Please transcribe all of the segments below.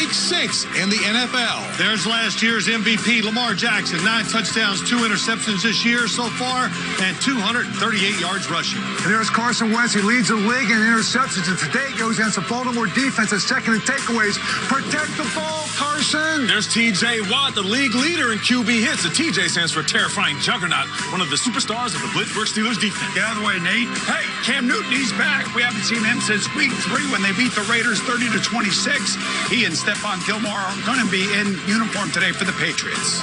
Week 6 in the NFL. There's last year's MVP, Lamar Jackson. 9 touchdowns, 2 interceptions this year so far, and 238 yards rushing. And there's Carson Wentz. He leads the league in interceptions, and today goes against the Baltimore defense as second in takeaways. Protect the ball, Carson. There's T.J. Watt, the league leader in QB hits. The T.J. stands for terrifying juggernaut, one of the superstars of the Pittsburgh Steelers defense. Get out of the way, Nate. Hey, Cam Newton, he's back. We haven't seen him since week 3 when they beat the Raiders 30-26. He and Stephon Gilmore are going to be in uniform today for the Patriots.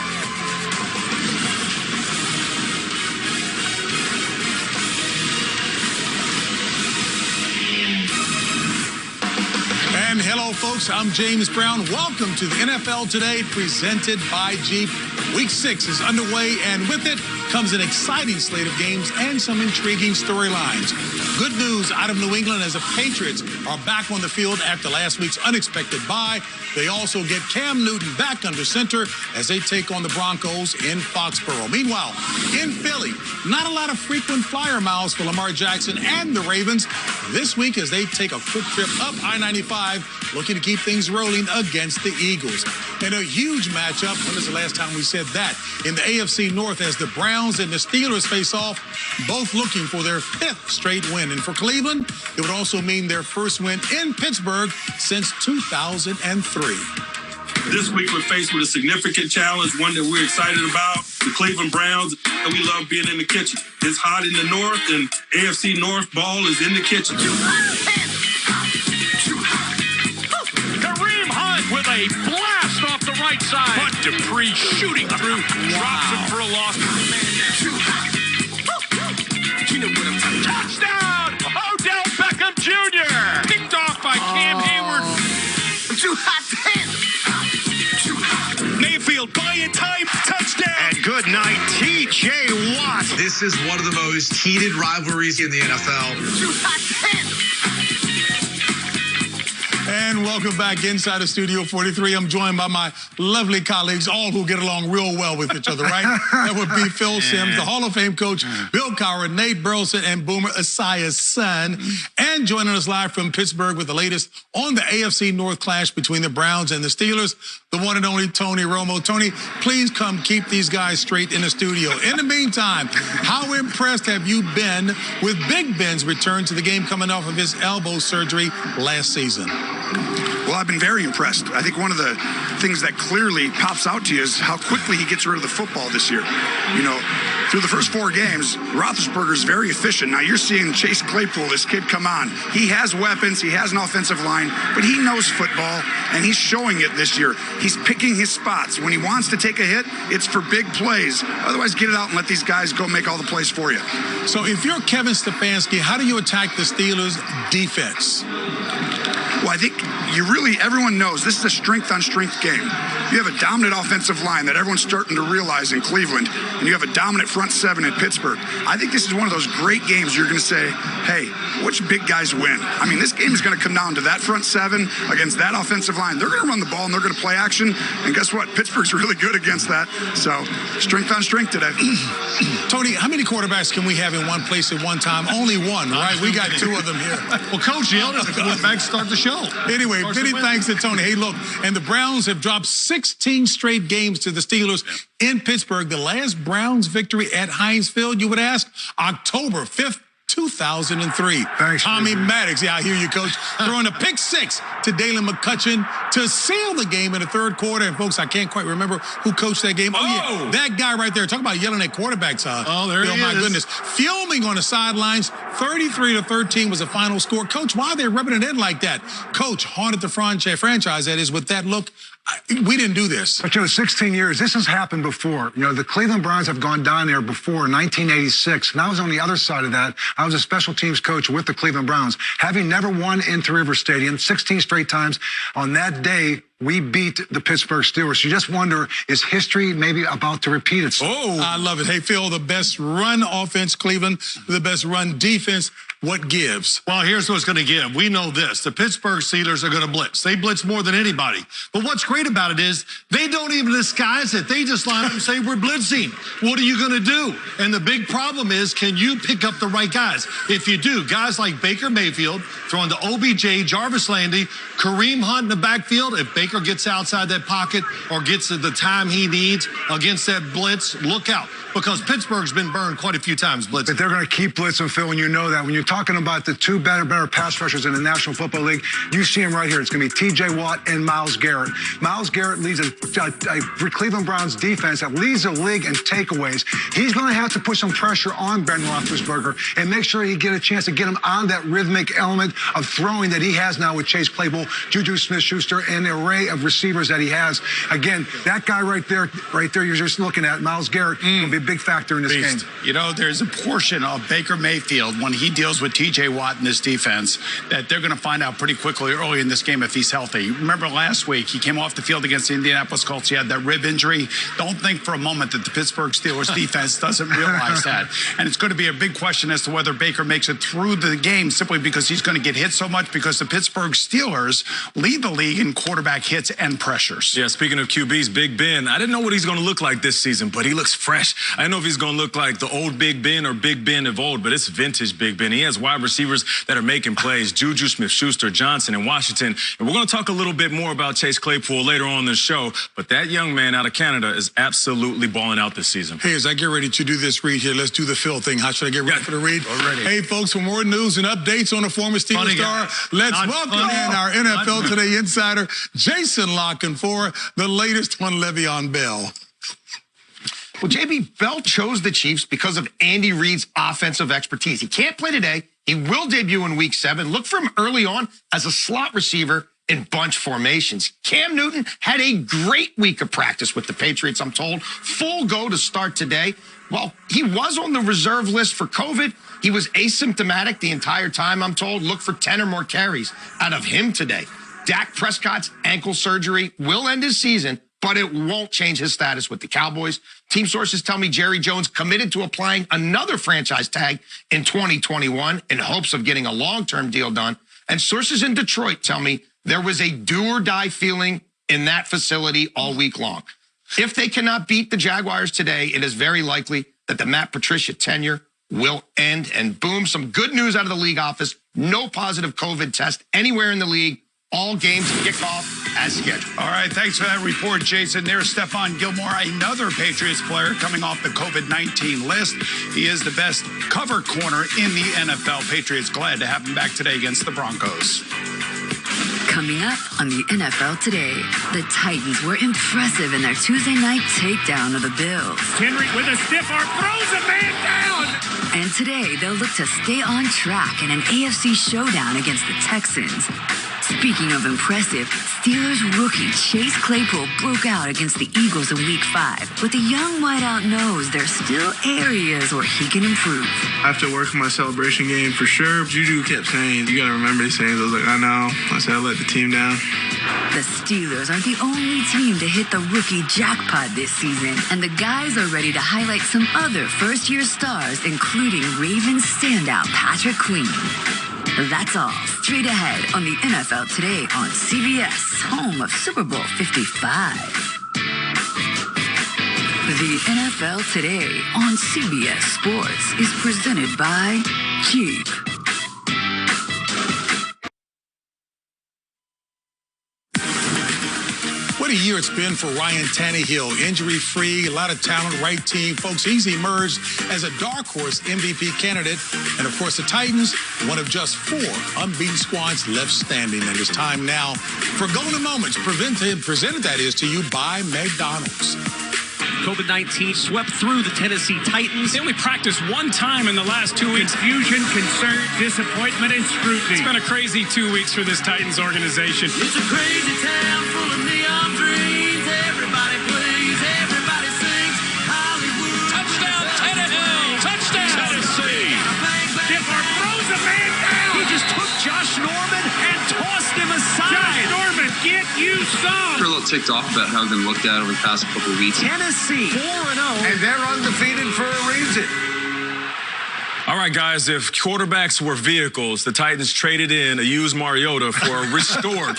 And hello, folks. I'm James Brown. Welcome to the NFL Today, presented by Jeep. Week 6 is underway, and with it comes an exciting slate of games and some intriguing storylines. Good news out of New England as the Patriots are back on the field after last week's unexpected bye. They also get Cam Newton back under center as they take on the Broncos in Foxborough. Meanwhile, in Philly, not a lot of frequent flyer miles for Lamar Jackson and the Ravens this week as they take a quick trip up I-95, looking to keep things rolling against the Eagles. And a huge matchup, when was the last time we said that, in the AFC North as the Browns and the Steelers face off, both looking for their 5th straight win. And for Cleveland, it would also mean their first win in Pittsburgh since 2003. This week we're faced with a significant challenge, one that we're excited about. The Cleveland Browns, we love being in the kitchen. It's hot in the North, and AFC North ball is in the kitchen. Kareem Hunt with a blast off the right side. But Dupree shooting through, drops him for a loss. Touchdown! Odell Beckham Jr. Picked off by Cam Hayward. Too hot to handle. Mayfield buying time, touchdown. And good night, T.J. Watt. This is one of the most heated rivalries in the NFL. Too hot to handle. And welcome back inside of Studio 43. I'm joined by my lovely colleagues, all who get along real well with each other, right? That would be Phil Simms, the Hall of Fame coach, Bill Cowher, Nate Burleson, and Boomer Esiah's son. And joining us live from Pittsburgh with the latest on the AFC North clash between the Browns and the Steelers, the one and only Tony Romo. Tony, please come keep these guys straight in the studio. In the meantime, how impressed have you been with Big Ben's return to the game coming off of his elbow surgery last season? Well, I've been very impressed. I think one of the things that clearly pops out to you is how quickly he gets rid of the football this year. You know, through the first 4 games, Roethlisberger's very efficient. Now you're seeing Chase Claypool, this kid, come on. He has weapons, he has an offensive line, but he knows football, and he's showing it this year. He's picking his spots. When he wants to take a hit, it's for big plays. Otherwise, get it out and let these guys go make all the plays for you. So if you're Kevin Stefanski, how do you attack the Steelers' defense? Well, I think everyone knows this is a strength-on-strength game. You have a dominant offensive line that everyone's starting to realize in Cleveland, and you have a dominant front 7 in Pittsburgh. I think this is one of those great games you're going to say, hey, which big guys win? I mean, this game is going to come down to that front 7 against that offensive line. They're going to run the ball, and they're going to play action, and guess what? Pittsburgh's really good against that. So, strength on strength today. Tony, how many quarterbacks can we have in one place at one time? Only one, right? We got 2 of them here. Well, Coach yelled at the quarterback to start the show. Anyway, many thanks to Tony. Hey, look, and the Browns have dropped 16 straight games to the Steelers in Pittsburgh. The last Browns victory at Heinz Field, you would ask, October 5th, 2003. Thanks, Tommy Maddox, yeah, I hear you, Coach, throwing a pick 6 to Dalen McCutcheon to seal the game in the 3rd quarter. And, folks, I can't quite remember who coached that game. Oh, yeah, that guy right there. Talk about yelling at quarterbacks. Oh, there he is. My goodness. Fuming on the sidelines. 33-13 was the final score. Coach, why are they rubbing it in like that? Coach haunted the franchise, that is, with that look. We didn't do this. But, 16 years, this has happened before. The Cleveland Browns have gone down there before in 1986. And I was on the other side of that. I was a special teams coach with the Cleveland Browns. Having never won in Three River Stadium 16 straight times, on that day, we beat the Pittsburgh Steelers. You just wonder, is history maybe about to repeat itself? Oh, I love it. Hey, Phil, the best run offense, Cleveland, the best run defense. What gives? Well, here's what's going to give. We know this. The Pittsburgh Steelers are going to blitz. They blitz more than anybody. But what's great about it is they don't even disguise it. They just line up and say, we're blitzing. What are you going to do? And the big problem is, can you pick up the right guys? If you do, guys like Baker Mayfield throwing to OBJ, Jarvis Landry, Kareem Hunt in the backfield. If Baker Baker gets outside that pocket or gets the time he needs against that blitz, look out. Because Pittsburgh's been burned quite a few times blitzing. But they're going to keep blitzing, Phil, and you know that. When you're talking about the two better pass rushers in the National Football League, you see them right here. It's going to be T.J. Watt and Myles Garrett. Myles Garrett leads a Cleveland Browns defense that leads the league in takeaways. He's going to have to put some pressure on Ben Roethlisberger and make sure he get a chance to get him on that rhythmic element of throwing that he has now with Chase Claypool, Juju Smith-Schuster, and the array of receivers that he has. Again, that guy right there, you're just looking at, Myles Garrett, will be a big factor in this game. You know, there's a portion of Baker Mayfield when he deals with T.J. Watt in this defense that they're going to find out pretty quickly early in this game if he's healthy. Remember last week, he came off the field against the Indianapolis Colts. He had that rib injury. Don't think for a moment that the Pittsburgh Steelers defense doesn't realize that. And it's going to be a big question as to whether Baker makes it through the game simply because he's going to get hit so much because the Pittsburgh Steelers lead the league in quarterback hits and pressures. Yeah, speaking of QBs, Big Ben, I didn't know what he's going to look like this season, but he looks fresh. I don't know if he's going to look like the old Big Ben or Big Ben of old, but it's vintage Big Ben. He has wide receivers that are making plays, Juju Smith-Schuster, Johnson, and Washington. And we're going to talk a little bit more about Chase Claypool later on in the show, but that young man out of Canada is absolutely balling out this season. Hey, as I get ready to do this read here, let's do the Phil thing. How should I get ready for the read? Already. Hey, folks, for more news and updates on the former Steelers star, let's welcome in our NFL Today insider, Jason Locken, for the latest on Le'Veon Bell. Well, JB, Bell chose the Chiefs because of Andy Reid's offensive expertise. He can't play today. He will debut in Week 7. Look for him early on as a slot receiver in bunch formations. Cam Newton had a great week of practice with the Patriots, I'm told. Full go to start today. Well, he was on the reserve list for COVID. He was asymptomatic the entire time, I'm told. Look for 10 or more carries out of him today. Dak Prescott's ankle surgery will end his season, but it won't change his status with the Cowboys. Team sources tell me Jerry Jones committed to applying another franchise tag in 2021 in hopes of getting a long-term deal done. And sources in Detroit tell me there was a do-or-die feeling in that facility all week long. If they cannot beat the Jaguars today, it is very likely that the Matt Patricia tenure will end. And boom, some good news out of the league office. No positive COVID test anywhere in the league. All games kick off as scheduled. All right, thanks for that report, Jason. There's Stephon Gilmore, another Patriots player coming off the COVID-19 list. He is the best cover corner in the NFL. Patriots glad to have him back today against the Broncos. Coming up on the NFL Today, the Titans were impressive in their Tuesday night takedown of the Bills. Henry with a stiff arm throws a man down. And today, they'll look to stay on track in an AFC showdown against the Texans. Speaking of impressive, Steelers rookie Chase Claypool broke out against the Eagles in Week 5. But the young wideout knows there's still areas where he can improve. I have to work on my celebration game for sure. Juju kept saying, you got to remember these things. I was like, I know. I said, I let the team down. The Steelers are the only team to hit the rookie jackpot this season. And the guys are ready to highlight some other first-year stars, including Ravens standout Patrick Queen. That's all. Straight ahead on the NFL Today on CBS, home of Super Bowl 55. The NFL Today on CBS Sports is presented by Jeep. What a year it's been for Ryan Tannehill. Injury-free, a lot of talent, right team. Folks, he's emerged as a dark horse MVP candidate. And, of course, the Titans, one of just 4 unbeaten squads left standing. And it's time now for Golden Moments, presented that is to you by McDonald's. COVID-19 swept through the Tennessee Titans. They only practiced one time in the last 2 weeks. Confusion, concern, disappointment, and scrutiny. It's been a crazy 2 weeks for this Titans organization. It's a crazy town full of neon dreams. Everybody plays, everybody sings. Hollywood. Touchdown, Tannehill! Touchdown, Tennessee! Stiff arm throws a man down. He just took Josh Norman and tossed him aside. Josh Norman, get you some! We're a little ticked off about how they've been looked at over the past couple of weeks. Tennessee 4-0. And they're undefeated for a reason. All right, guys, if quarterbacks were vehicles, the Titans traded in a used Mariota for a restored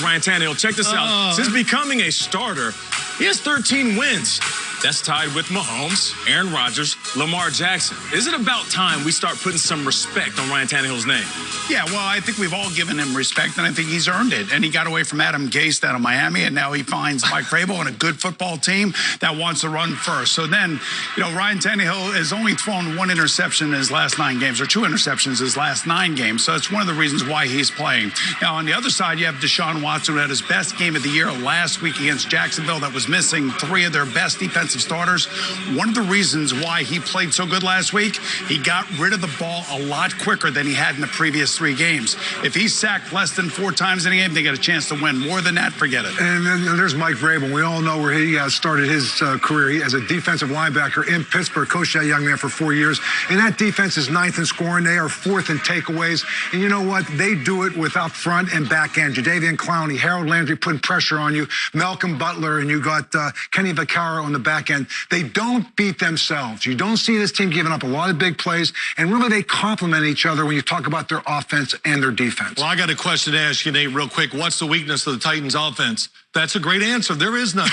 Ryan Tannehill. Check this out. Since becoming a starter, he has 13 wins. That's tied with Mahomes, Aaron Rodgers, Lamar Jackson. Is it about time we start putting some respect on Ryan Tannehill's name? Yeah, well, I think we've all given him respect, and I think he's earned it. And he got away from Adam Gase down in Miami, and now he finds Mike Vrabel and a good football team that wants to run first. So then, Ryan Tannehill has only thrown one interception in his last 9 games, or 2 interceptions in his last 9 games. So that's one of the reasons why he's playing. Now, on the other side, you have Deshaun Watson, who had his best game of the year last week against Jacksonville, that was missing 3 of their best defensive starters. One of the reasons why he played so good last week, he got rid of the ball a lot quicker than he had in the previous 3 games. If he's sacked less than 4 times in a game, they got a chance to win. More than that, forget it. And then there's Mike Vrabel. We all know where he started his career as a defensive linebacker in Pittsburgh. Coached that young man for 4 years. And that defense is 9th in scoring. They are 4th in takeaways. And you know what? They do it without front and back end. Jadeveon Clowney, Harold Landry putting pressure on you, Malcolm Butler, and you got Kenny Vaccaro on the back end. They don't beat themselves. You don't see this team giving up a lot of big plays. And really, they complement each other when you talk about their offense and their defense. Well, I got a question to ask you, Nate, real quick. What's the weakness of the Titans' offense? That's a great answer. There is none.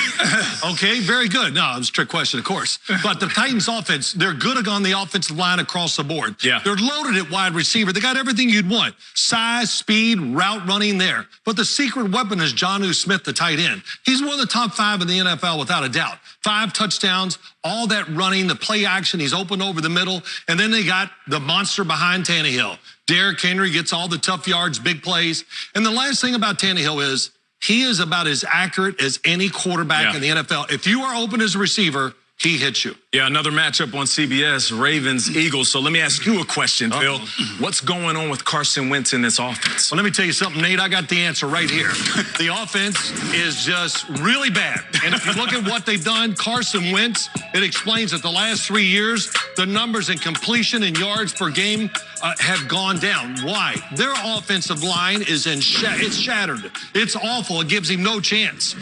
Okay, very good. No, it was a trick question, of course. But the Titans' offense, they're good on the offensive line across the board. Yeah. They're loaded at wide receiver. They got everything you'd want. Size, speed, route running there. But the secret weapon is Jonnu Smith, the tight end. He's one of the top 5 in the NFL without a doubt. 5 touchdowns, all that running, the play action. He's open over the middle. And then they got the monster behind Tannehill. Derrick Henry gets all the tough yards, big plays. And the last thing about Tannehill is he is about as accurate as any quarterback in the NFL. If you are open as a receiver, he hits you. Yeah, another matchup on CBS, Ravens-Eagles. So let me ask you a question, Phil. What's going on with Carson Wentz in this offense? Well, let me tell you something, Nate. I got the answer right here. The offense is just really bad. And if you look at what they've done, Carson Wentz, it explains that the last 3 years, the numbers in completion and yards per game have gone down. Why? Their offensive line is it's shattered. It's awful. It gives him no chance.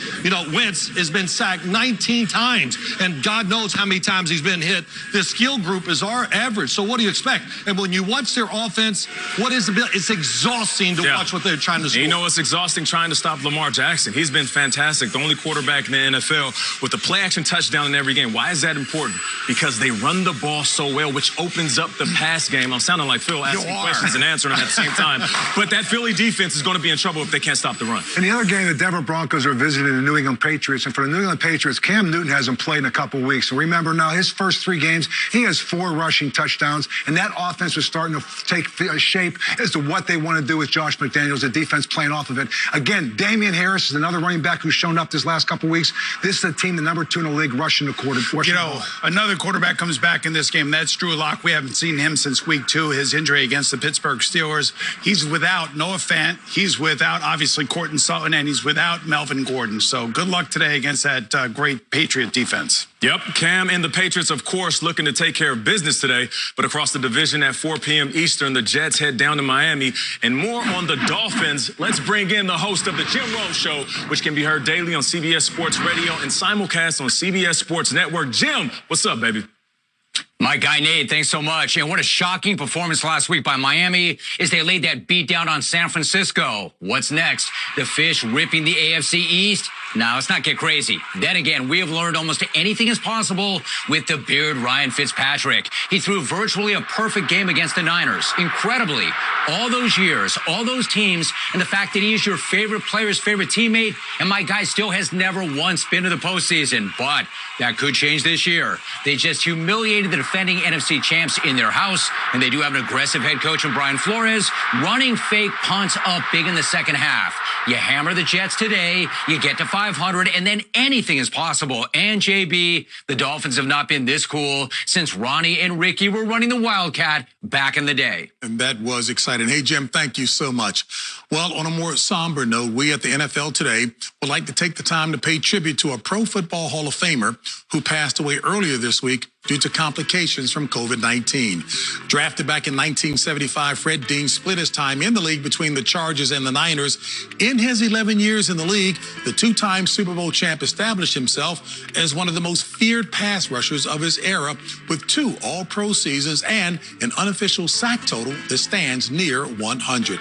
Wentz has been sacked 19 times, and God knows how many times he's been hit. The skill group is our average. So what do you expect? And when you watch their offense, it's exhausting to watch what they're trying to score. It's exhausting trying to stop Lamar Jackson. He's been fantastic. The only quarterback in the NFL with a play action touchdown in every game. Why is that important? Because they run the ball so well, which opens up the pass game. I'm sounding like Phil asking questions and answering them at the same time. But that Philly defense is going to be in trouble if they can't stop the run. In the other game, the Denver Broncos are visiting the New England Patriots. And for the New England Patriots, Cam Newton hasn't played in a couple weeks. And remember now, his first 3 games, he has 4 rushing touchdowns. And that offense was starting to take shape as to what they want to do with Josh McDaniels, the defense playing off of it. Again, Damian Harris is another running back who's shown up this last couple weeks. This is a team, the number 2 in the league, rushing the quarter. Another quarterback comes back in this game. That's Drew Lock. We haven't seen him since week 2, his injury against the Pittsburgh Steelers. He's without Noah Fant. He's without, obviously, Courtland Sutton, and he's without Melvin Gordon. So good luck today against that great Patriot defense. Yep, Cam and the Patriots, of course, looking to take care of business today. But across the division at 4 p.m. Eastern, the Jets head down to Miami. And more on the Dolphins. Let's bring in the host of the Jim Rome Show, which can be heard daily on CBS Sports Radio and simulcast on CBS Sports Network. Jim, what's up, baby? My guy, Nate, thanks so much. And what a shocking performance last week by Miami as they laid that beat down on San Francisco. What's next? The Fish ripping the AFC East? No, let's not get crazy. Then again, we have learned almost anything is possible with the beard Ryan Fitzpatrick. He threw virtually a perfect game against the Niners. Incredibly, all those years, all those teams, and the fact that he is your favorite player's favorite teammate, and my guy still has never once been to the postseason. But that could change this year. They just humiliated the defending NFC champs in their house, and they do have an aggressive head coach in Brian Flores, running fake punts up big in the second half. You hammer the Jets today, you get to 500, and then anything is possible. And JB, the Dolphins have not been this cool since Ronnie and Ricky were running the Wildcat back in the day. And that was exciting. Hey, Jim, thank you so much. Well, on a more somber note, we at the NFL Today would like to take the time to pay tribute to a Pro Football Hall of Famer who passed away earlier this week due to complications from COVID-19. Drafted back in 1975, Fred Dean split his time in the league between the Chargers and the Niners. In his 11 years in the league, the 2-time Super Bowl champ established himself as one of the most feared pass rushers of his era, with 2 All-Pro seasons and an unofficial sack total that stands near 100.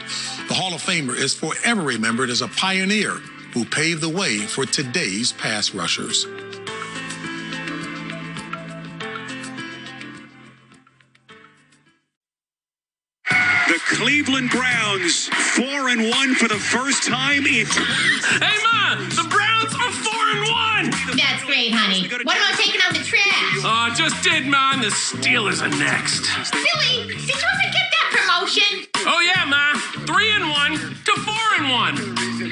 The Hall of Famer is forever remembered as a pioneer who paved the way for today's pass rushers. Cleveland Browns 4-1 for the first time in... Hey, Ma, the Browns are 4-1. That's great, honey. What about taking out the trash? Just did, man. The Steelers are next. Billy, did you ever get that promotion? Oh, yeah, Ma. 3-1 to 4-1.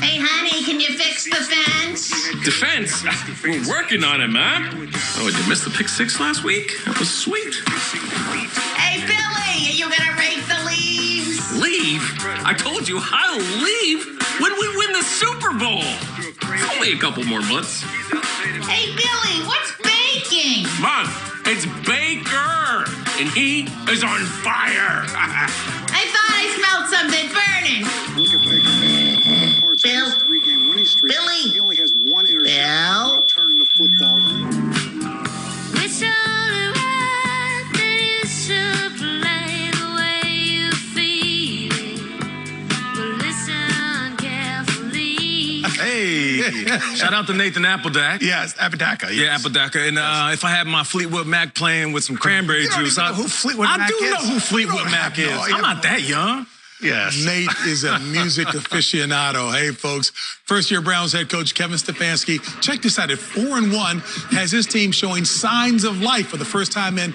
Hey, honey, can you fix the fence? Defense? We're working on it, Ma. Oh, did you miss the pick six last week? That was sweet. Hey, Billy, are you gonna rake the leaves? Leave? I told you I'll leave when we win the Super Bowl. It's only a couple more months. Hey, Billy, what's baking? Mom, it's Baker, and he is on fire. I thought I smelled something burning. Bill? Billy? He only has one interception. Bill? Turning the football. It's only right that you should play the way you feel it. But listen carefully. Hey, shout out to Nathan Appledack. Yes, Apodaca. Yes. Yeah, Apodaca. And if I had my Fleetwood Mac playing with some cranberry juice, know who Fleetwood Mac I do is? know who Fleetwood Mac is. I'm not that young. Yes. Nate is a music aficionado. Hey, folks, first-year Browns head coach Kevin Stefanski, check this out. At 4-1, has his team showing signs of life for the first time in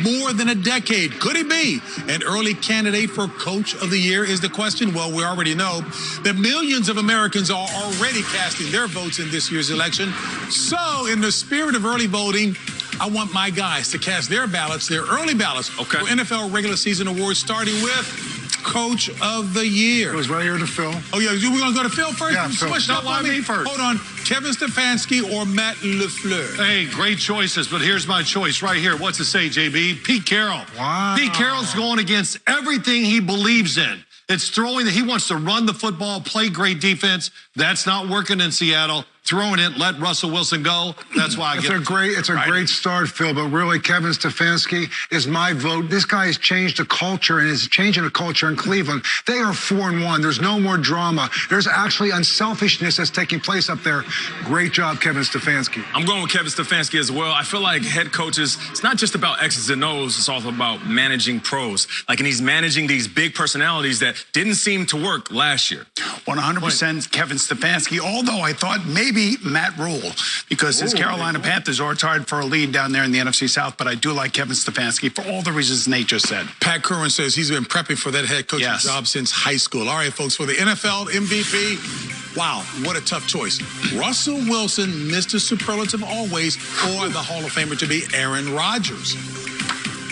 more than a decade. Could he be an early candidate for Coach of the Year is the question. Well, we already know that millions of Americans are already casting their votes in this year's election. So, in the spirit of early voting, I want my guys to cast their ballots, their early ballots, for NFL regular season awards, starting with Coach of the Year. It was right here to Phil. Oh, yeah. We're going to go to Phil first? Yeah, Phil. Don't want me first. Hold on. Kevin Stefanski or Matt LaFleur? Hey, great choices, but here's my choice right here. What's it say, JB? Pete Carroll. Wow. Pete Carroll's going against everything he believes in. It's throwing. He wants to run the football, play great defense. That's not working in Seattle. Throwing it, let Russell Wilson go. That's why I get it. It's a great start, Phil, but really Kevin Stefanski is my vote. This guy has changed the culture and is changing the culture in Cleveland. They are 4-1. There's no more drama. There's actually unselfishness that's taking place up there. Great job, Kevin Stefanski. I'm going with Kevin Stefanski as well. I feel like head coaches, it's not just about X's and O's, it's also about managing pros. And he's managing these big personalities that didn't seem to work last year. 100% Kevin Stefanski, although I thought maybe Matt Rule, because his Carolina Panthers are tied for a lead down there in the NFC South, but I do like Kevin Stefanski for all the reasons Nate just said. Pat Curran says he's been prepping for that head coaching job since high school. All right, folks, for the NFL MVP, wow, what a tough choice. Russell Wilson, Mr. Superlative always, or the Hall of Famer to be Aaron Rodgers.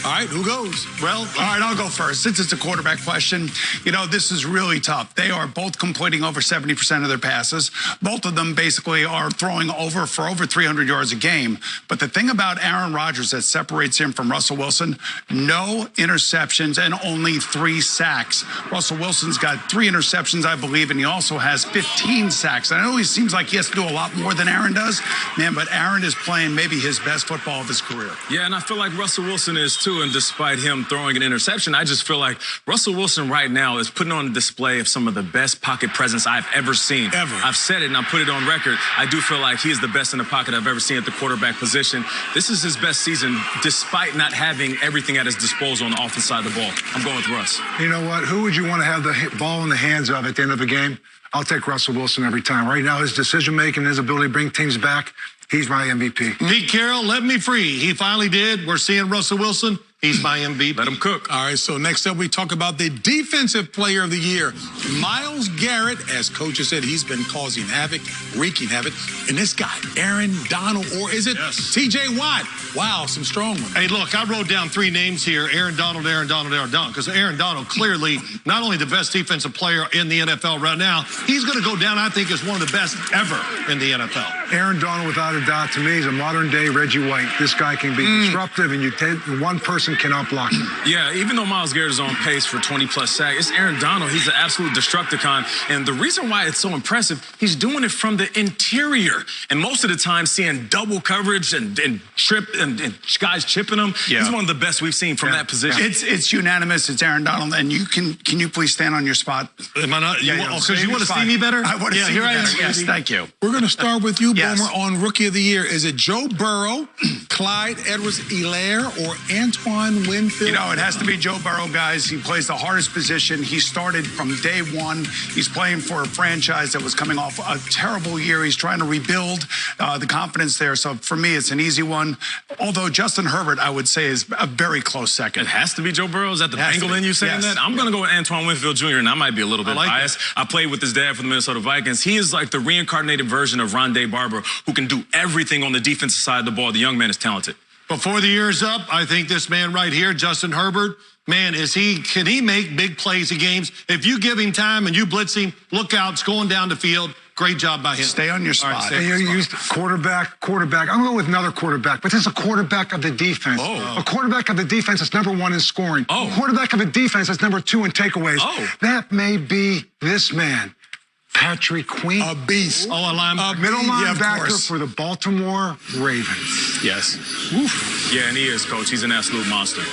All right, who goes? Well, all right, I'll go first. Since it's a quarterback question, you know, this is really tough. They are both completing over 70% of their passes. Both of them basically are throwing for over 300 yards a game. But the thing about Aaron Rodgers that separates him from Russell Wilson, no interceptions and only 3 sacks. Russell Wilson's got 3 interceptions, I believe, and he also has 15 sacks. I know he seems like he has to do a lot more than Aaron does, man, but Aaron is playing maybe his best football of his career. Yeah, and I feel like Russell Wilson is too. And despite him throwing an interception, I just feel like Russell Wilson right now is putting on a display of some of the best pocket presence I've ever seen. I've said it and I put it on record. I do feel like he is the best in the pocket I've ever seen at the quarterback position. This is his best season despite not having everything at his disposal on the offensive side of the ball. I'm going with Russ. You know what? Who would you want to have the ball in the hands of at the end of a game? I'll take Russell Wilson every time. Right now, his decision-making, his ability to bring teams back, he's my MVP. Pete Carroll, let me free. He finally did. We're seeing Russell Wilson. He's my MVP. Let him cook. All right, so next up we talk about the Defensive Player of the Year. Myles Garrett, as Coach has said, he's been causing havoc, wreaking havoc. And this guy, Aaron Donald, or is it T.J. Watt? Wow, some strong ones. Hey, look, I wrote down 3 names here, Aaron Donald, because Aaron Donald clearly not only the best defensive player in the NFL right now, he's going to go down, I think, as one of the best ever in the NFL. Aaron Donald, without a doubt, to me, is a modern-day Reggie White. This guy can be disruptive, and you take one person cannot block him. Yeah, even though Myles Garrett is on pace for 20-plus sacks, it's Aaron Donald. He's an absolute Destructicon. And the reason why it's so impressive, he's doing it from the interior. And most of the time, seeing double coverage and guys chipping him, he's one of the best we've seen from that position. It's unanimous. It's Aaron Donald. And can you please stand on your spot? Am I not? Because you want to see me better? I want to see you better. Yes, thank you. We're going to start with you, Boomer, on Rookie of the Year. Is it Joe Burrow, Clyde Edwards-Helaire, or Antoine Antoine Winfield? You know, it has to be Joe Burrow, guys. He plays the hardest position. He started from day one. He's playing for a franchise that was coming off a terrible year. He's trying to rebuild the confidence there. So for me, it's an easy one. Although Justin Herbert, I would say, is a very close second. It has to be Joe Burrow. Is that the angle in you saying that? I'm going to go with Antoine Winfield Jr., and I might be a little bit biased. I played with his dad for the Minnesota Vikings. He is like the reincarnated version of Rondé Barber, who can do everything on the defensive side of the ball. The young man is talented. Before the year's up, I think this man right here, Justin Herbert, man, can he make big plays in games? If you give him time and you blitz him, look out, it's going down the field. Great job by him. Stay on your spot. You used quarterback. I'm going with another quarterback, but this is a quarterback of the defense. A quarterback of the defense is number 1 in scoring. A quarterback of the defense is number 2 in takeaways. That may be this man, Patrick Queen. A beast. A middle linebacker for the Baltimore Ravens. Yes. Oof. Yeah, and he is, Coach. He's an absolute monster.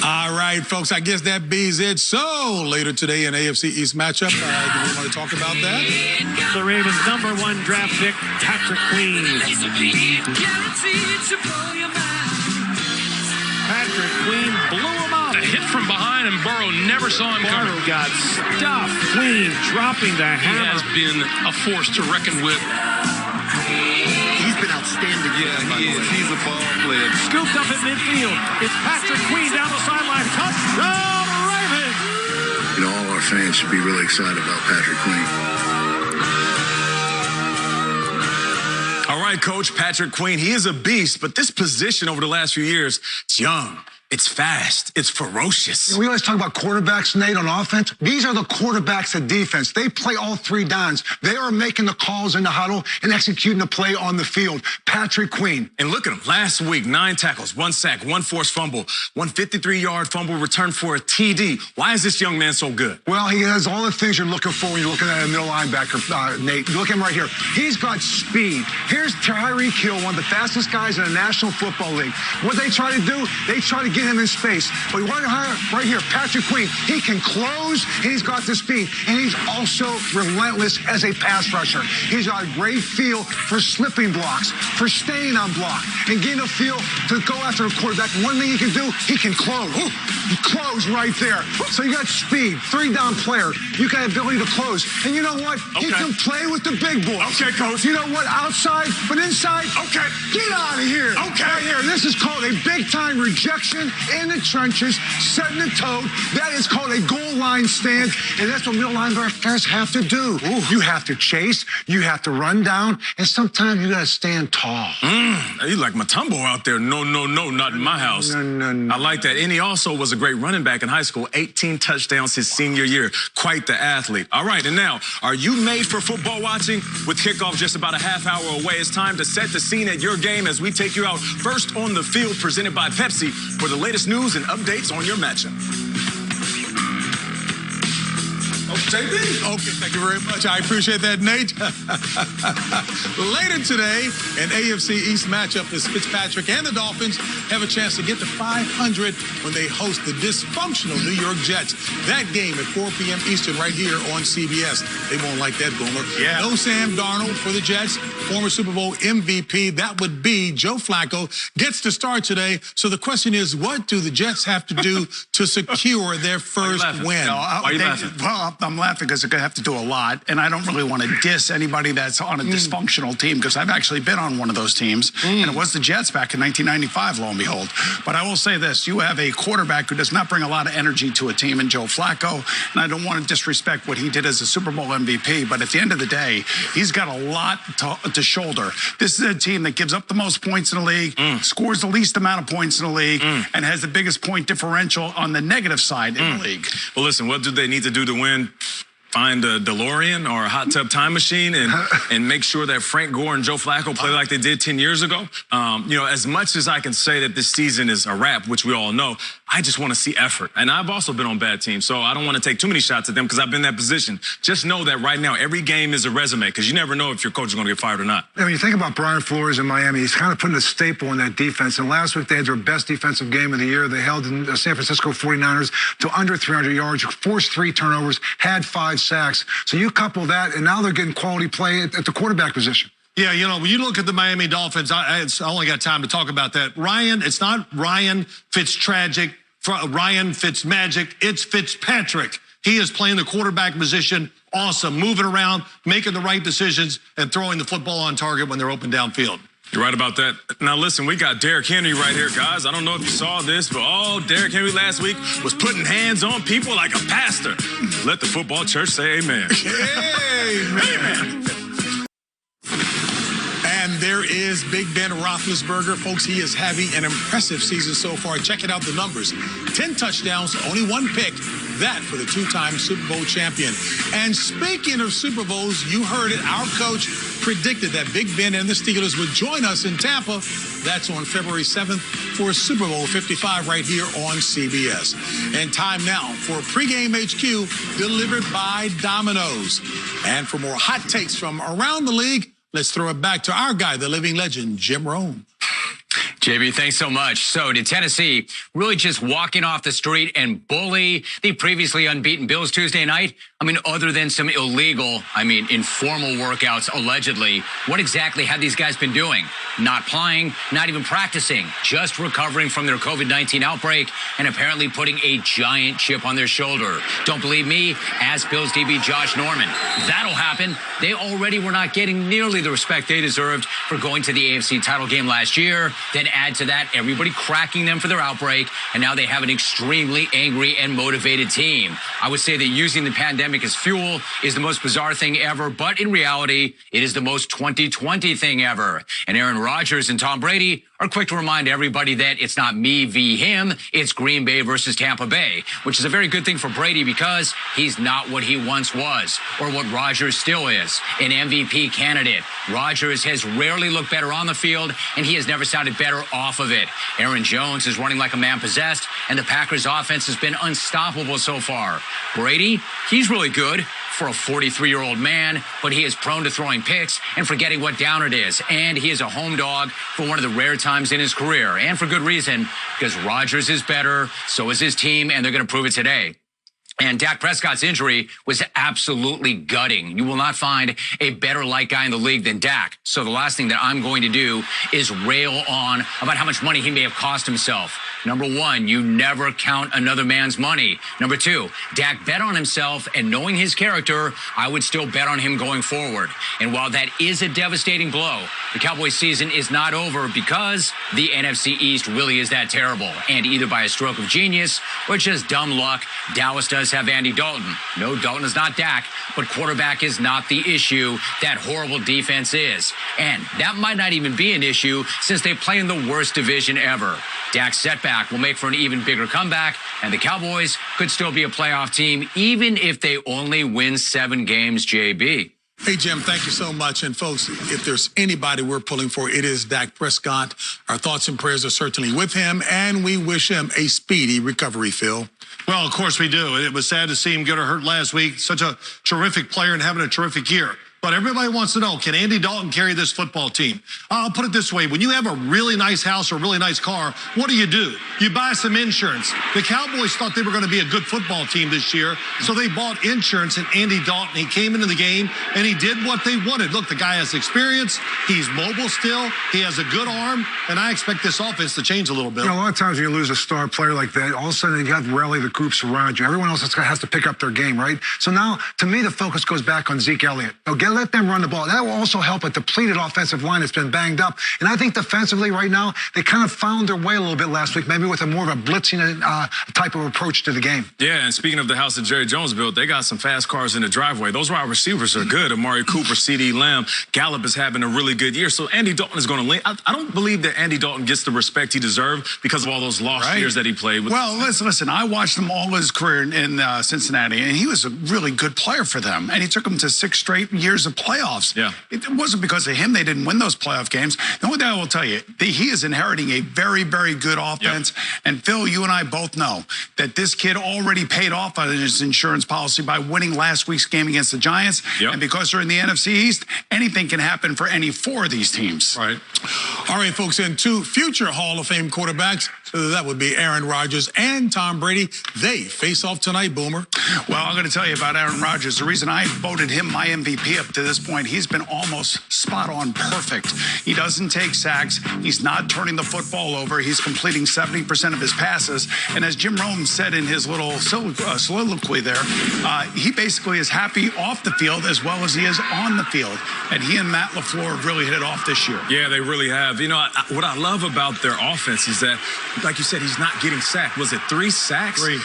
All right, folks, I guess that bees it. So, later today in AFC East matchup, do we want to talk about that? The Ravens' #1 draft pick, Patrick Queen. Patrick Queen blew him up. A hit from behind, and Burrow never saw him coming. Burrow got stuffed. Queen dropping the hammer. He has been a force to reckon with. He's been outstanding. Yeah, he is. He's a ball player. Scooped up at midfield. It's Patrick Queen down the sideline. Touchdown, Ravens! You know, all our fans should be really excited about Patrick Queen. All right, Coach, Patrick Queen, he is a beast, but this position over the last few years, it's young. It's fast. It's ferocious. We always talk about quarterbacks, Nate, on offense. These are the quarterbacks of defense. They play all 3 downs. They are making the calls in the huddle and executing the play on the field. Patrick Queen. And look at him. Last week, 9 tackles, 1 sack, 1 forced fumble, 1 53-yard fumble return for a TD. Why is this young man so good? Well, he has all the things you're looking for when you're looking at a middle linebacker, Nate. Look at him right here. He's got speed. Here's Tyreek Hill, one of the fastest guys in the National Football League. What they try to do, they try to get him in space. But right here, Patrick Queen, he can close, and he's got the speed, and he's also relentless as a pass rusher. He's got a great feel for slipping blocks, for staying on block, and getting a feel to go after a quarterback. One thing he can do, he can close. He closed right there. So you got speed, 3-down player. You got ability to close. And you know what? He can play with the big boys. Okay, Coach. You know what? Outside, but inside. Okay. Get out of here. Okay. Right here. This is called a big-time rejection in the trenches, setting the tone. That is called a goal line stand, and that's what middle linebackers have to do. You have to chase, you have to run down, and sometimes you got to stand tall. You like Mutombo out there. No, not in my house. No. I like that. And he also was a great running back in high school. 18 touchdowns his senior year. Quite the athlete. All right, and now, are you made for football watching? With kickoff just about a half hour away, it's time to set the scene at your game as we take you out first on the field, presented by Pepsi, for the latest news and updates on your matchup. JB? Okay, thank you very much. I appreciate that, Nate. Later today, an AFC East matchup as Fitzpatrick and the Dolphins have a chance to get to 500 when they host the dysfunctional New York Jets. That game at 4 p.m. Eastern right here on CBS. They won't like that, Boomer. Yeah. No Sam Darnold for the Jets. Former Super Bowl MVP, that would be Joe Flacco, gets to start today. So the question is, what do the Jets have to do to secure their first win? Why are you laughing? Well, I'm laughing because they're going to have to do a lot, and I don't really want to diss anybody that's on a dysfunctional team because I've actually been on one of those teams, and it was the Jets back in 1995, lo and behold. But I will say this, you have a quarterback who does not bring a lot of energy to a team in Joe Flacco, and I don't want to disrespect what he did as a Super Bowl MVP, but at the end of the day, he's got a lot to shoulder. This is a team that gives up the most points in the league, scores the least amount of points in the league, and has the biggest point differential on the negative side in the league. Well, listen, what do they need to do to win? Find a DeLorean or a hot tub time machine and make sure that Frank Gore and Joe Flacco play like they did 10 years ago. You know, as much as I can say that this season is a wrap, which we all know, I just want to see effort. And I've also been on bad teams, so I don't want to take too many shots at them because I've been in that position. Just know that right now, every game is a resume because you never know if your coach is going to get fired or not. When you think about Brian Flores in Miami, he's kind of putting a staple in that defense. And last week, they had their best defensive game of the year. They held the San Francisco 49ers to under 300 yards, forced 3 turnovers, had 5 sacks. So you couple that, and now they're getting quality play at the quarterback position. Yeah, you know, when you look at the Miami Dolphins, I only got time to talk about that. It's not Ryan Fitztragic, Ryan Fitzmagic, it's Fitzpatrick. He is playing the quarterback position, awesome, moving around, making the right decisions, and throwing the football on target when they're open downfield. You're right about that. Now, listen, we got Derrick Henry right here, guys. I don't know if you saw this, but Derrick Henry last week was putting hands on people like a pastor. Let the football church say amen. Amen. And there is Big Ben Roethlisberger. Folks, he is having an impressive season so far. Checking out the numbers. 10 touchdowns, only 1 pick. That for the 2-time Super Bowl champion. And speaking of Super Bowls, you heard it. Our coach predicted that Big Ben and the Steelers would join us in Tampa. That's on February 7th for Super Bowl 55 right here on CBS. And time now for Pregame HQ delivered by Domino's. And for more hot takes from around the league, let's throw it back to our guy, the living legend, Jim Rome. JB, thanks so much. So did Tennessee really just walking off the street and bully the previously unbeaten Bills Tuesday night? I mean, other than some illegal, informal workouts, allegedly, what exactly have these guys been doing? Not playing, not even practicing, just recovering from their COVID-19 outbreak and apparently putting a giant chip on their shoulder. Don't believe me? Ask Bills DB Josh Norman. That'll happen. They already were not getting nearly the respect they deserved for going to the AFC title game last year. Then add to that everybody cracking them for their outbreak, and now they have an extremely angry and motivated team. I would say that using the pandemic as fuel is the most bizarre thing ever, but in reality, it is the most 2020 thing ever. And Aaron Rodgers and Tom Brady are quick to remind everybody that it's not me v. him, it's Green Bay versus Tampa Bay, which is a very good thing for Brady because he's not what he once was, or what Rodgers still is, an MVP candidate. Rodgers has rarely looked better on the field, and he has never sounded better off of it. Aaron Jones is running like a man possessed, and the Packers offense has been unstoppable so far. Brady, he's really good for a 43-year-old man, but he is prone to throwing picks and forgetting what down it is. And he is a home dog for one of the rare times in his career, and for good reason, because Rodgers is better, so is his team, and they're going to prove it today. And Dak Prescott's injury was absolutely gutting. You will not find a better light guy in the league than Dak. So the last thing that I'm going to do is rail on about how much money he may have cost himself. Number one, you never count another man's money. Number two, Dak bet on himself, and knowing his character, I would still bet on him going forward. And while that is a devastating blow, the Cowboys season is not over because the NFC East really is that terrible. And either by a stroke of genius or just dumb luck, Dallas does have Andy Dalton. No, Dalton is not Dak, but quarterback is not the issue. That horrible defense is. And that might not even be an issue since they play in the worst division ever. Dak's setback will make for an even bigger comeback, and the Cowboys could still be a playoff team even if they only win 7 games, JB. Hey, Jim, thank you so much. And, folks, if there's anybody we're pulling for, it is Dak Prescott. Our thoughts and prayers are certainly with him, and we wish him a speedy recovery, Phil. Well, of course we do. It was sad to see him get hurt last week. Such a terrific player and having a terrific year. But everybody wants to know, can Andy Dalton carry this football team? I'll put it this way. When you have a really nice house or a really nice car, what do? You buy some insurance. The Cowboys thought they were going to be a good football team this year, so they bought insurance, and Andy Dalton, he came into the game, and he did what they wanted. Look, the guy has experience. He's mobile still. He has a good arm, and I expect this offense to change a little bit. You know, a lot of times when you lose a star player like that, all of a sudden you have to rally the groups around you. Everyone else has to pick up their game, right? So now, to me, the focus goes back on Zeke Elliott. Let them run the ball. That will also help a depleted offensive line that's been banged up. And I think defensively right now, they kind of found their way a little bit last week, maybe with a more of a blitzing type of approach to the game. Yeah, and speaking of the house that Jerry Jones built, they got some fast cars in the driveway. Those wide receivers are good. Amari Cooper, CeeDee Lamb, Gallup is having a really good year. So Andy Dalton is going to lead. I don't believe that Andy Dalton gets the respect he deserved because of all those lost years that he played with. Well, listen, I watched him all his career in Cincinnati, and he was a really good player for them. And he took them to 6 straight years of playoffs. Yeah. It wasn't because of him they didn't win those playoff games. The only thing I will tell you, he is inheriting a very, very good offense. Yep. And Phil, you and I both know that this kid already paid off on his insurance policy by winning last week's game against the Giants. Yep. And because they're in the NFC East, anything can happen for any 4 of these teams. Right. All right, folks, and 2 future Hall of Fame quarterbacks. So that would be Aaron Rodgers and Tom Brady. They face off tonight, Boomer. Well, I'm going to tell you about Aaron Rodgers. The reason I voted him my MVP of to this point, he's been almost spot on perfect. He doesn't take sacks. He's not turning the football over. He's completing 70% of his passes. And as Jim Rome said in his little soliloquy there, he basically is happy off the field as well as he is on the field. And he and Matt LaFleur have really hit it off this year. Yeah, they really have. You know, what I love about their offense is that, like you said, he's not getting sacked. Was it 3 sacks? 3.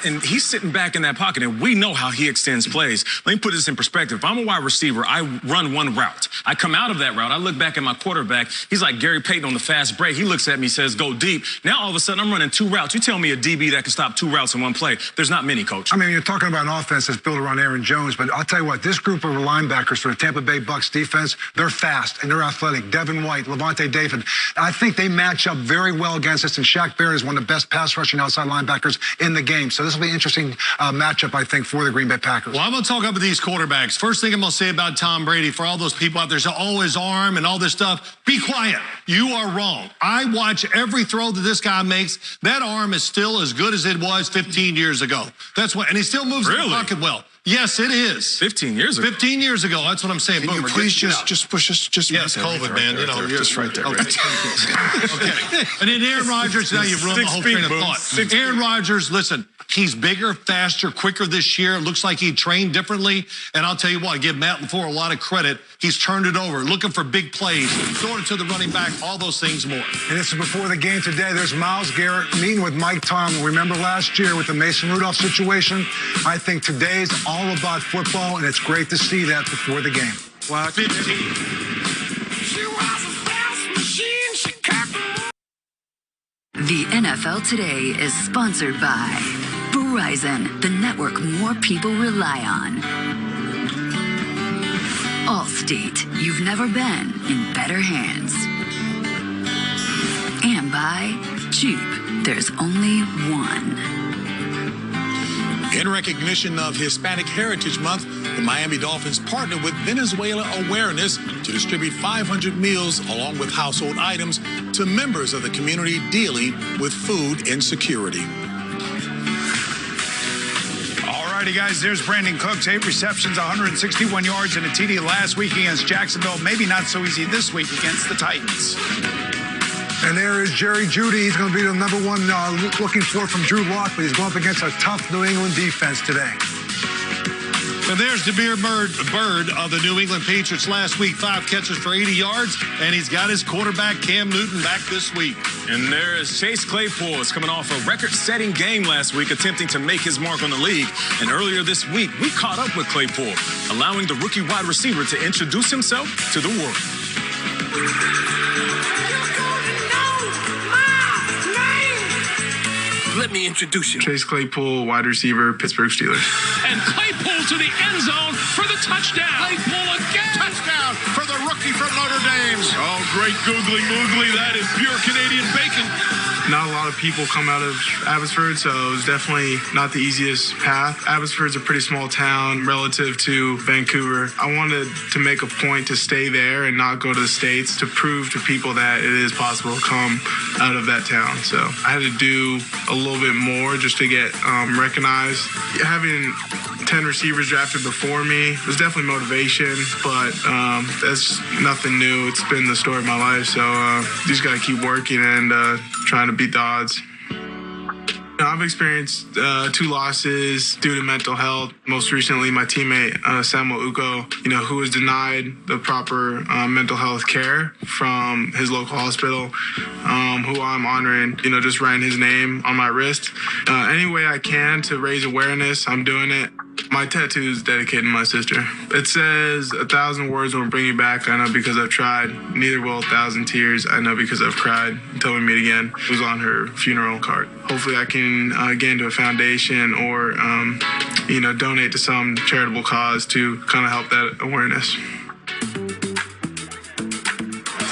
And he's sitting back in that pocket, and we know how he extends plays. Let me put this in perspective. If I'm a wide receiver, I run one route. I come out of that route. I look back at my quarterback. He's like Gary Payton on the fast break. He looks at me, says, go deep. Now, all of a sudden, I'm running 2 routes. You tell me a DB that can stop 2 routes in one play. There's not many, Coach. I mean, you're talking about an offense that's built around Aaron Jones, but I'll tell you what, this group of linebackers for the Tampa Bay Bucs defense, they're fast and they're athletic. Devin White, Levante David, I think they match up very well against us, and Shaq Barrett is one of the best pass rushing outside linebackers in the game. So this will be an interesting matchup, I think, for the Green Bay Packers. Well, I'm going to talk about these quarterbacks. First thing I'm going to say about Tom Brady, for all those people out there saying, oh, his arm and all this stuff, be quiet. You are wrong. I watch every throw that this guy makes. That arm is still as good as it was 15 years ago. That's what, and he still moves in the pocket well. Yes, it is. 15 years ago. 15 years ago. That's what I'm saying. Can Boomer, you please just push us? Just yes, right COVID, man. Right there, just right there. Okay. Okay. And then Aaron Rodgers, now you've ruined the whole train of thought. Aaron Rodgers, listen, he's bigger, faster, quicker this year. It looks like he trained differently. And I'll tell you what, I give Matt LaFleur a lot of credit. He's turned it over, looking for big plays, throwing it to the running back, all those things more. And this is before the game today. There's Myles Garrett meeting with Mike Tomlin. Remember last year with the Mason Rudolph situation? I think today's all about football, and it's great to see that before the game. Wow, 15. The NFL Today is sponsored by Verizon, the network more people rely on. Allstate, you've never been in better hands. And by Jeep, there's only one. In recognition of Hispanic Heritage Month, the Miami Dolphins partnered with Venezuela Awareness to distribute 500 meals along with household items to members of the community dealing with food insecurity. Alrighty, guys, there's Brandon Cooks. 8 receptions, 161 yards, and a TD last week against Jacksonville. Maybe not so easy this week against the Titans. And there is Jerry Jeudy. He's going to be the number one looking for from Drew Lock, but he's going up against a tough New England defense today. And there's Damiere Byrd of the New England Patriots last week. 5 catches for 80 yards, and he's got his quarterback Cam Newton back this week. And there is Chase Claypool. Is coming off a record-setting game last week, attempting to make his mark on the league. And earlier this week, we caught up with Claypool, allowing the rookie wide receiver to introduce himself to the world. Let me introduce you. Chase Claypool, wide receiver, Pittsburgh Steelers. And Claypool to the end zone for the touchdown. Claypool again. Touchdown for the rookie from Notre Dame. Oh, great googly moogly. That is pure Canadian bacon. Not a lot of people come out of Abbotsford, so it was definitely not the easiest path. Abbotsford's a pretty small town relative to Vancouver. I wanted to make a point to stay there and not go to the States to prove to people that it is possible to come out of that town. So I had to do a little bit more just to get recognized. Having 10 receivers drafted before me was definitely motivation, but that's nothing new. It's been the story of my life, so just got to keep working and trying to beat the odds. I've experienced 2 losses due to mental health. Most recently, my teammate, Samuel Uko, who was denied the proper mental health care from his local hospital, who I'm honoring, just writing his name on my wrist. Any way I can to raise awareness, I'm doing it. My tattoo is dedicated to my sister. It says, 1,000 words won't bring you back, I know because I've tried. Neither will 1,000 tears, I know because I've cried. Until we meet again. It was on her funeral card. Hopefully I can get into a foundation or, donate to some charitable cause to kind of help that awareness.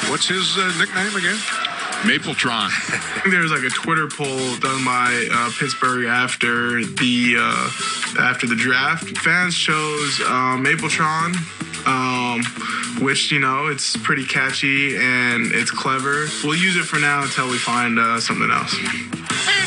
What's his nickname again? Mapletron. I think there was like a Twitter poll done by Pittsburgh after the draft. Fans chose Mapletron, which, it's pretty catchy and it's clever. We'll use it for now until we find something else. Into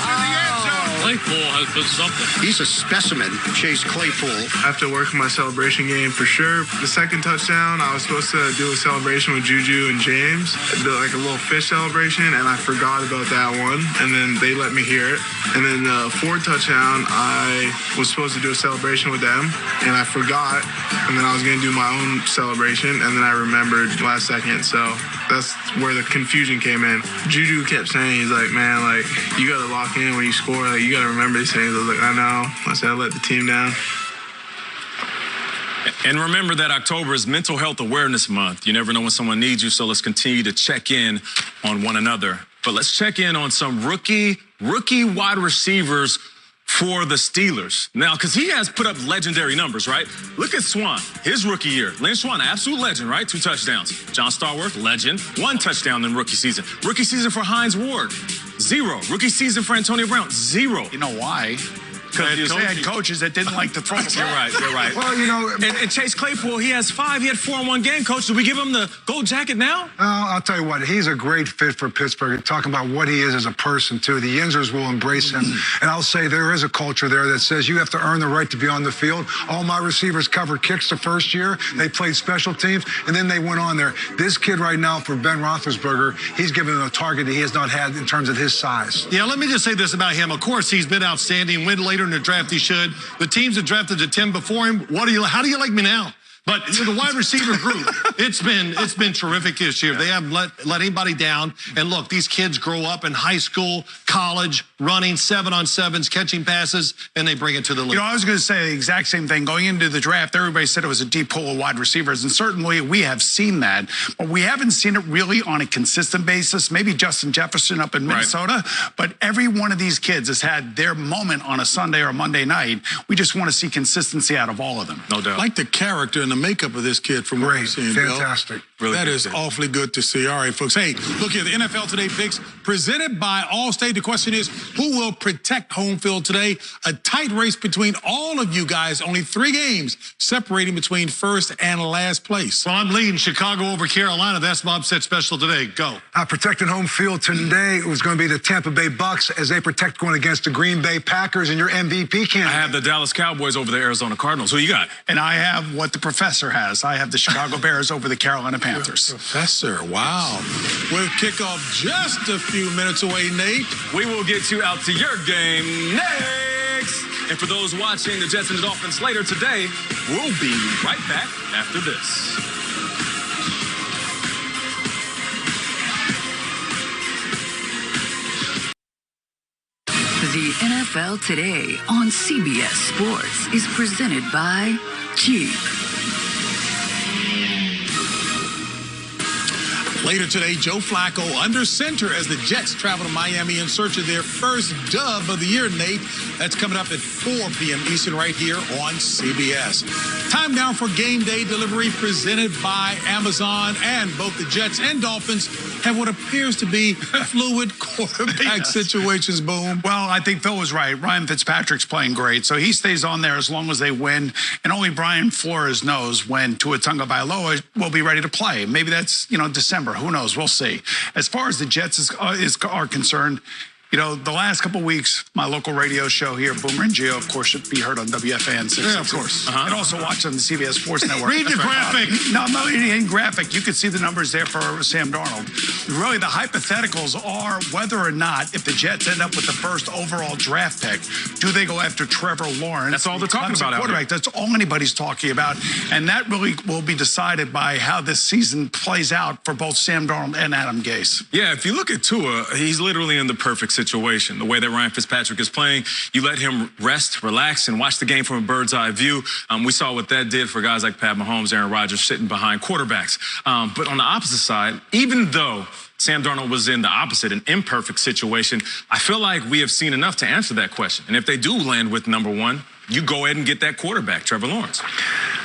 the end zone. Claypool has been something. He's a specimen, Chase Claypool. I have to work my celebration game for sure. The second touchdown, I was supposed to do a celebration with Juju and James, like a little fish celebration, and I forgot about that one, and then they let me hear it. And then the fourth touchdown, I was supposed to do a celebration with them, and I forgot, and then I was going to do my own celebration, and then I remembered last second, so that's where the confusion came in. Juju kept saying, he's like, man, like, you got to lock in when you score, like, you got to remember these things. I was like, I know. I said, I let the team down. And remember that October is Mental Health Awareness Month. You never know when someone needs you, so let's continue to check in on one another. But let's check in on some rookie wide receivers for the Steelers. Now, because he has put up legendary numbers, right? Look at Swan, his rookie year. Lynn Swan, absolute legend, right? 2 touchdowns. John Starworth, legend. 1 touchdown in rookie season. Rookie season for Hines Ward, 0. Rookie season for Antonio Brown, 0. You know why? Because they had coaches that didn't like to throw the ball. You're right. Well, you know, and Chase Claypool, he has 5. He had 4 in 1 game, Coach. Do we give him the gold jacket now? I'll tell you what, he's a great fit for Pittsburgh. Talking about what he is as a person, too. The Yinzers will embrace him. And I'll say there is a culture there that says you have to earn the right to be on the field. All my receivers covered kicks the first year. They played special teams, and then they went on there. This kid right now, for Ben Roethlisberger, he's given him a target that he has not had in terms of his size. Yeah, let me just say this about him. Of course, he's been outstanding. Went later in the draft, he should. The teams that drafted the 10 before him, how do you like me now? But the wide receiver group, it's been terrific this year. They haven't let anybody down. And look, these kids grow up in high school, college, running 7-on-7s, catching passes, and they bring it to the league. You know, I was going to say the exact same thing. Going into the draft, everybody said it was a deep pool of wide receivers, and certainly we have seen that. But we haven't seen it really on a consistent basis. Maybe Justin Jefferson up in Minnesota, but every one of these kids has had their moment on a Sunday or a Monday night. We just want to see consistency out of all of them. No doubt. Like the character and the makeup of this kid from what I'm seeing. Fantastic. Really that is awfully good to see. All right, folks. Hey, look here, the NFL Today picks presented by Allstate. The question is, who will protect home field today? A tight race between all of you guys. Only 3 games separating between first and last place. Well, I'm leading Chicago over Carolina. That's my upset special today. Go. Protecting home field today was going to be the Tampa Bay Bucks as they protect going against the Green Bay Packers and your MVP candidate. I have the Dallas Cowboys over the Arizona Cardinals. Who you got? And I have what the professor has. I have the Chicago Bears over the Carolina Panthers. Professor, wow. With kickoff just a few minutes away, Nate. We will get you out to your game next. And for those watching the Jets and the Dolphins later today, we'll be right back after this. The NFL Today on CBS Sports is presented by Jeep. Later today, Joe Flacco under center as the Jets travel to Miami in search of their first dub of the year, Nate. That's coming up at 4 p.m. Eastern right here on CBS. Time now for game day delivery presented by Amazon. And both the Jets and Dolphins have what appears to be fluid quarterback situations, Boom. Well, I think Phil was right. Ryan Fitzpatrick's playing great, so he stays on there as long as they win. And only Brian Flores knows when Tua Tagovailoa will be ready to play. Maybe that's, December. Who knows? We'll see. As far as the Jets are concerned, the last couple of weeks, my local radio show here, Boomer and Gio, of course, should be heard on WFAN 6. Yeah, of course. And also watch on the CBS Sports Network. Read the graphic. No, it ain't graphic. You can see the numbers there for Sam Darnold. Really, the hypotheticals are whether or not, if the Jets end up with the first overall draft pick, do they go after Trevor Lawrence? That's all they're talking about. Quarterback. That's all anybody's talking about. And that really will be decided by how this season plays out for both Sam Darnold and Adam Gase. Yeah, if you look at Tua, he's literally in the perfect situation. The way that Ryan Fitzpatrick is playing, you let him rest, relax, and watch the game from a bird's eye view. We saw what that did for guys like Pat Mahomes, Aaron Rodgers sitting behind quarterbacks. But on the opposite side, even though Sam Darnold was in the opposite, an imperfect situation, I feel like we have seen enough to answer that question. And if they do land with number 1, you go ahead and get that quarterback, Trevor Lawrence.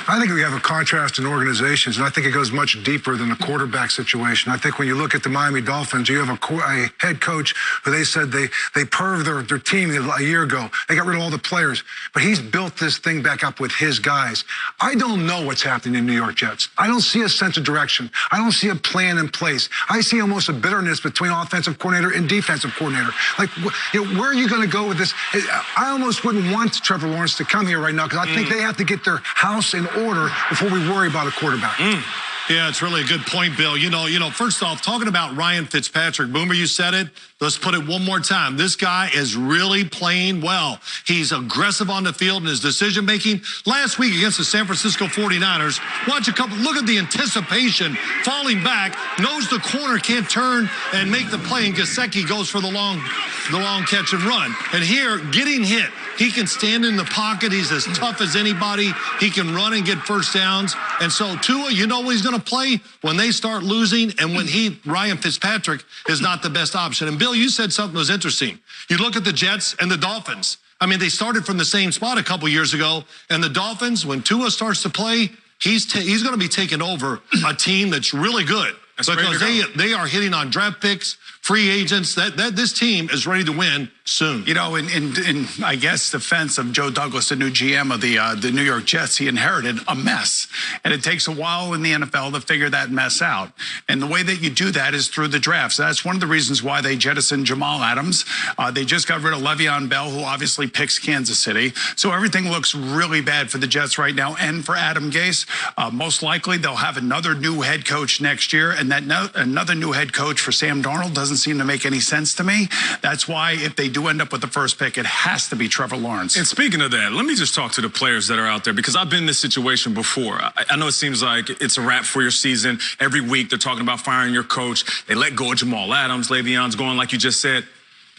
I think we have a contrast in organizations, and I think it goes much deeper than the quarterback situation. I think when you look at the Miami Dolphins, you have a head coach who they said they perved their team a year ago. They got rid of all the players. But he's built this thing back up with his guys. I don't know what's happening in New York Jets. I don't see a sense of direction. I don't see a plan in place. I see almost a bitterness between offensive coordinator and defensive coordinator. Like, where are you going to go with this? I almost wouldn't want Trevor Lawrence to come here right now because I think they have to get their house in order before we worry about a quarterback. Yeah, it's really a good point, Bill. You know, first off, talking about Ryan Fitzpatrick, Boomer, you said it. Let's put it one more time. This guy is really playing well. He's aggressive on the field in his decision-making. Last week against the San Francisco 49ers, look at the anticipation, falling back, knows the corner can't turn and make the play, and Gesicki goes for the long catch and run. And here, getting hit, he can stand in the pocket. He's as tough as anybody. He can run and get first downs. And so Tua, you know he's going to play when they start losing and when Ryan Fitzpatrick is not the best option. And Bill, you said something that was interesting. You look at the Jets and the Dolphins. I mean, they started from the same spot a couple years ago. And the Dolphins, when Tua starts to play, he's going to be taking over a team that's really good. Because they are hitting on draft picks, free agents. This team is ready to win soon. You know, in I guess defense of Joe Douglas, the new GM of the New York Jets, he inherited a mess, and it takes a while in the NFL to figure that mess out. And the way that you do that is through the draft. So that's one of the reasons why they jettisoned Jamal Adams. They just got rid of Le'Veon Bell, who obviously picks Kansas City. So everything looks really bad for the Jets right now, and for Adam Gase. Most likely they'll have another new head coach next year, and that another new head coach for Sam Darnold doesn't seem to make any sense to me. That's why if they do end up with the first pick, it has to be Trevor Lawrence. And speaking of that, let me just talk to the players that are out there, because I've been in this situation before. I know it seems like it's a wrap for your season. Every week they're talking about firing your coach. They let go of Jamal Adams. Le'Veon's going, like you just said.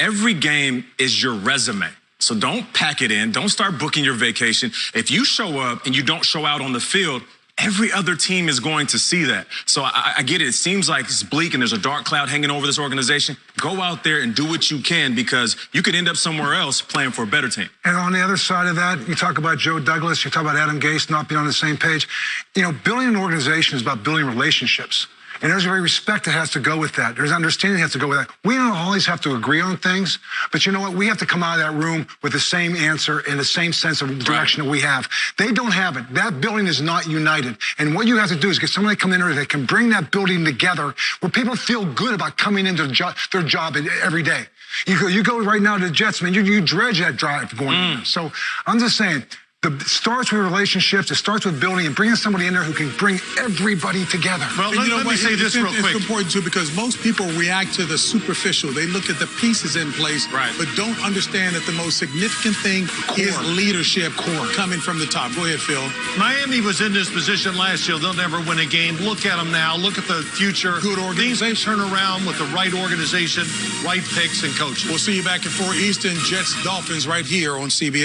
Every game is your resume. So don't pack it in. Don't start booking your vacation. If you show up and you don't show out on the field, every other team is going to see that. So I get it. It seems like it's bleak and there's a dark cloud hanging over this organization. Go out there and do what you can, because you could end up somewhere else playing for a better team. And on the other side of that, you talk about Joe Douglas, you talk about Adam Gase not being on the same page. You know, building an organization is about building relationships. And there's very respect that has to go with that. There's understanding that has to go with that. We don't always have to agree on things, but you know what? We have to come out of that room with the same answer and the same sense of direction that we have. They don't have it. That building is not united. And what you have to do is get somebody to come in there that can bring that building together where people feel good about coming into their job every day. You go right now to the Jets, man, you dredge that drive going in. So I'm just saying, it starts with relationships. It starts with building and bringing somebody in there who can bring everybody together. Well, let me say this real quick. It's important, too, because most people react to the superficial. They look at the pieces in place, but don't understand that the most significant thing is leadership coming from the top. Go ahead, Phil. Miami was in this position last year. They'll never win a game. Look at them now. Look at the future. Good organization. Things turn around with the right organization, right picks, and coaching. We'll see you back at 4 Eastern. Jets, Dolphins right here on CBS.